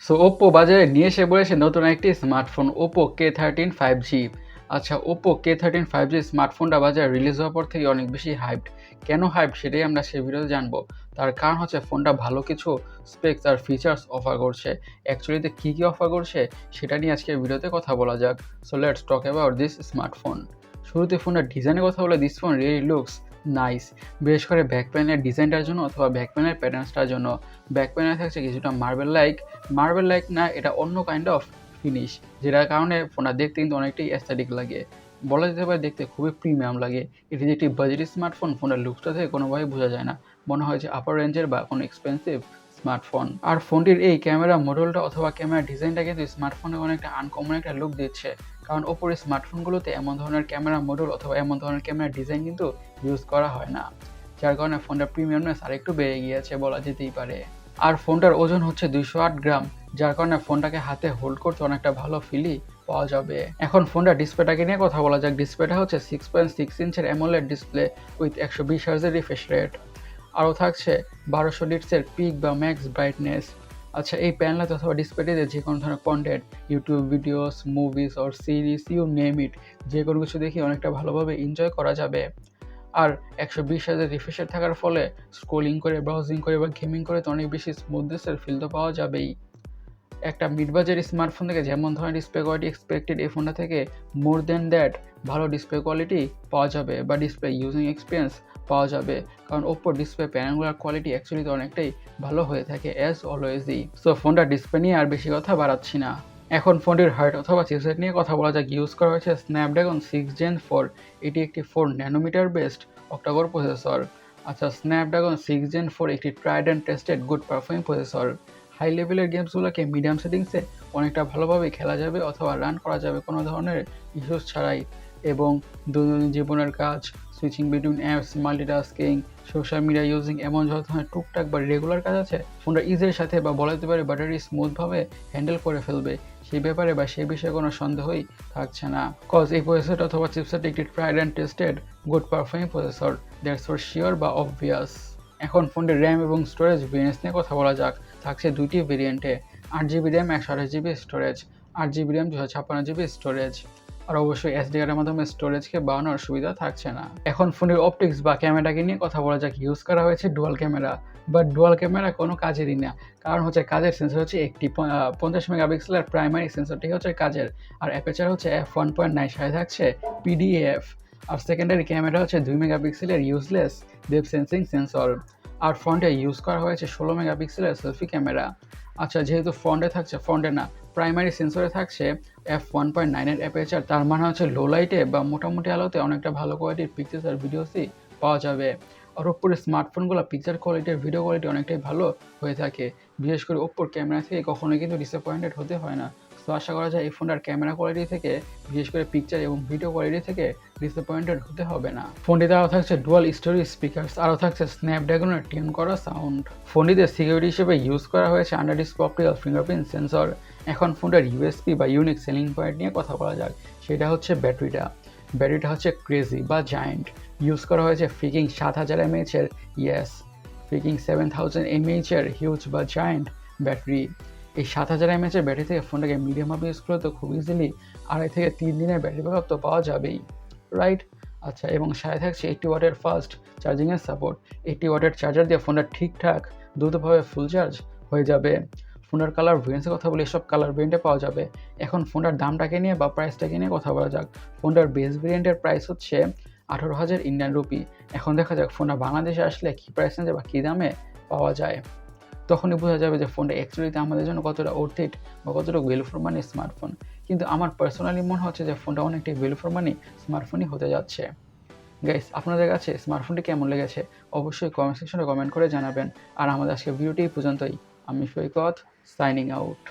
So Oppo বাজারে নিয়ে এসে বলেছে নতুন একটি স্মার্টফোন ওপ্পো K13 5G। আচ্ছা, ওপ্পো K13 5G স্মার্টফোনটা বাজারে রিলিজ হওয়ার পর থেকে অনেক বেশি হাইপড। কেন হাইপড সেটাই আমরা সেই ভিডিওতে জানবো। তার কারণ হচ্ছে ফোনটা ভালো কিছু স্পেকস আর ফিচার্স অফার করছে। অ্যাকচুয়ালিতে কী কী অফার করছে সেটা নিয়ে আজকে ভিডিওতে কথা বলা যাক। So let's talk about this smartphone. শুরুতে ফোনের ডিজাইনের কথা বলে this phone really looks nice, বিশেষ করে ব্যাক প্যানেলের ডিজাইনটার জন্য অথবা ব্যাক প্যানেলের প্যাটার্নসটার জন্য। ব্যাক প্যানেলে থাকছে কিছুটা মার্বেল লাইক না, এটা অন্য কাইন্ড অফ ফিনিশ, যেটার কারণে ফোনটা দেখতে কিন্তু অনেকটাই অ্যাস্থেটিক লাগে, বলা যেতে পারে দেখতে খুবই প্রিমিয়াম লাগে। এটি যে একটি বাজেট স্মার্টফোন, ফোনের লুকসটা থেকে কোনোভাবেই বোঝা যায় না, মনে হয় যে আপার রেঞ্জের বা কোনো এক্সপেন্সিভ স্মার্টফোন। আর ফোনটির এই ক্যামেরা মডেলটা অথবা ক্যামেরা ডিজাইনটা কিন্তু স্মার্টফোনে অনেকটা আনকমন একটা লুক দিচ্ছে, কারণ ওপরে স্মার্টফোনগুলোতে এমন ধরনের ক্যামেরা মডেল অথবা এমন ধরনের ক্যামেরা ডিজাইন কিন্তু ইউজ করা হয় না, যার কারণে ফোনটার প্রিমিয়ামনেস আরেকটু বেড়ে গিয়েছে বলা যেতেই পারে। আর ফোনটার ওজন হচ্ছে 208 গ্রাম, যার কারণে ফোনটাকে হাতে হোল্ড করতে অনেকটা ভালো ফিলই পাওয়া যাবে। এখন ফোনটার ডিসপ্লেটাকে নিয়ে কথা বলা যাক। ডিসপ্লেটা হচ্ছে 6.6 ইঞ্চের অ্যামোলেড ডিসপ্লে উইথ 120 হার্জের রিফ্রেশ রেট। আরও থাকছে 1200 নিটসের পিক বা ম্যাক্স ব্রাইটনেস। আচ্ছা, এই প্যানেল অথবা ডিসপ্লেটিতে যে কোনো ধরনের content, YouTube videos, movies or series, you name it, যে কোনো কিছু দেখে অনেকটা ভালোভাবে এনজয় করা যাবে। আর 120 হার্জের রিফ্রেশ রেট থাকার ফলে স্ক্রোলিং করে, ব্রাউজিং করে বা গেমিং করে তো অনেক বেশি স্মুথনেসের ফিল তো পাওয়া যাবেই। একটা মিড বাজেট স্মার্টফোন থেকে যেমন ধরনের ডিসপ্লে কোয়ালিটি এক্সপেক্টেড, এই ফোনটা থেকে মোর দ্যান দ্যাট ভালো ডিসপ্লে কোয়ালিটি পাওয়া যাবে বা ডিসপ্লে ইউজিং এক্সপিরিয়েন্স পাওয়া যাবে, কারণ ওপ্পোর ডিসপ্লে প্যানেলগুলোর কোয়ালিটি অ্যাকচুয়ালি তো অনেকটাই ভালো হয়ে থাকে অ্যাজ অলওয়েজই। সো ফোনটার ডিসপ্লে নিয়ে আর বেশি কথা বাড়াচ্ছি না। এখন ফোনটির হার্ট অথবা চিপসেট নিয়ে কথা বলা যাক। ইউজ করা হয়েছে স্ন্যাপড্রাগন 6 Gen 4। এটি একটি 4 ন্যানোমিটার বেসড অক্টাকোর প্রসেসর। আচ্ছা, স্ন্যাপড্রাগন 6 Gen 4 একটি tried and tested good performing processor. High লেভেলের গেমসগুলোকে মিডিয়াম সেটিংসে অনেকটা ভালোভাবে খেলা যাবে অথবা রান করা যাবে কোনো ধরনের ইস্যুস ছাড়াই, এবং দৈনন্দিন জীবনের কাজ, switching between apps, multitasking, social media using, এমন যত ধরনের টুকটাক বা রেগুলার কাজ আছে ফোনটা ইজির সাথে বা বলা যেতে পারে ব্যাটারি স্মুথভাবে হ্যান্ডেল করে ফেলবে, সেই ব্যাপারে বা সেই বিষয়ে কোনো সন্দেহই থাকছে না। কজ এই প্রসেসর অথবা চিপসেট একটি tried and tested good performing processor, that's for sure বা অবভিয়াস। এখন ফোনটির র্যাম এবং স্টোরেজ ভেরিয়েন্টস নিয়ে কথা বলা যাক। থাকছে দুইটি ভেরিয়েন্টে, 8 GB RAM 128 GB storage, 8 GB RAM 256 GB storage. আর অবশ্যই এসডি কার্ডের মাধ্যমে স্টোরেজকে বাড়ানোর সুবিধা থাকছে না। এখন ফোনের অপটিক্স বা ক্যামেরাকে নিয়ে কথা বলা যাক। ইউজ করা হয়েছে dual camera, but dual camera কোনো কাজেরই না, কারণ হচ্ছে কাজের সেন্সর হচ্ছে একটি 50 মেগাপিক্সেলের প্রাইমারি সেন্সরটি হচ্ছে কাজের, আর অ্যাপারচার হচ্ছে f1.9, সাথে থাকছে পিডিএফ। আর সেকেন্ডারি ক্যামেরা হচ্ছে 2 মেগাপিক্সেলের ইউজলেস ডেপ সেন্সিং সেন্সর। আর ফ্রন্টে ইউজ করা হয়েছে 16 মেগাপিক্সেলের সেলফি ক্যামেরা। আচ্ছা, যেহেতু ফ্রন্টে না প্রাইমারি সেন্সরে থাকছে f1.9 এর অ্যাপারচার, তার মানে হচ্ছে লো লাইটে বা মোটামুটি আলোতে অনেকটা ভালো কোয়ালিটির পিকচার্স আর ভিডিওসই পাওয়া যাবে। আর ওপ্পোর স্মার্টফোনগুলো পিকচার কোয়ালিটি আর ভিডিও কোয়ালিটি অনেকটাই ভালো হয়ে থাকে, বিশেষ করে ওপ্পোর ক্যামেরা থেকে কখনোই কিন্তু ডিসঅ্যাপয়েন্টেড হতে হয় না। তো আশা করা যায় এই ফোনটার ক্যামেরা কোয়ালিটি থেকে, বিশেষ করে পিকচার এবং ভিডিও কোয়ালিটি থেকে ডিসঅ্যাপয়েন্টেড হতে হবে না। ফোনটিতে আরও থাকছে ডুয়াল স্টোরি স্পিকার্স, আরও থাকছে স্ন্যাপড্রাগনের টিউন করা সাউন্ড। ফোনটিতে সিকিউরিটি হিসেবে ইউজ করা হয়েছে under display optical fingerprint sensor. এখন ফোনটার ইউএসপি বা ইউনিক সেলিং পয়েন্ট নিয়ে কথা বলা যাক। সেটা হচ্ছে ব্যাটারিটা হচ্ছে ক্রেজি বা জায়ান্ট। ইউজ করা হয়েছে ফ্রিকিং 7000 mAh-এর, ইয়েস, ফ্রিকিং 7000 mAh-এর হিউজ বা জায়ান্ট ব্যাটারি। এই 7000 mAh-এর ব্যাটারি থেকে ফোনটাকে মিডিয়ামভাবে ইউজ করলে তো খুব ইজিলি 2.5 থেকে 3 দিনের ব্যাটারি ব্যাকআপ তো পাওয়া যাবেই, রাইট? আচ্ছা, এবং সাথে থাকছে 80 ওয়াটের ফাস্ট চার্জিংয়ের সাপোর্ট। 80 ওয়াটের চার্জার দিয়ে ফোনটা ঠিকঠাক দ্রুতভাবে ফুল চার্জ হয়ে যাবে। ফোনের কালার ভেরিয়েন্টসের কথা বলি, এসব কালার ভেরিয়েন্টে পাওয়া যাবে। এখন ফোনটার দামটাকে নিয়ে বা প্রাইসটাকে নিয়ে কথা বলা যাক। ফোনটার বেস ভেরিয়েন্টের প্রাইস হচ্ছে 18,000 ইন্ডিয়ান রুপি। এখন দেখা যাক ফোনটা বাংলাদেশে আসলে কী প্রাইস রেঞ্জে বা কী দামে পাওয়া যায়, তখনই বোঝা যাবে যে ফোনটা অ্যাকচুয়ালিতে আমাদের জন্য কতটা ওর্থ ইট বা কতটা ভ্যালু ফর মানি স্মার্টফোন। কিন্তু আমার পার্সোনালি মনে হচ্ছে যে ফোনটা অনেকটাই ভ্যালু ফর মানি স্মার্টফোনই হতে যাচ্ছে। গাইস, আপনাদের কাছে স্মার্টফোনটি কেমন লেগেছে অবশ্যই কমেন্ট সেকশনে কমেন্ট করে জানাবেন। আর আমাদের আজকে ভিডিওটি এই পর্যন্তই। আমি সৈকত, সাইনিং আউট।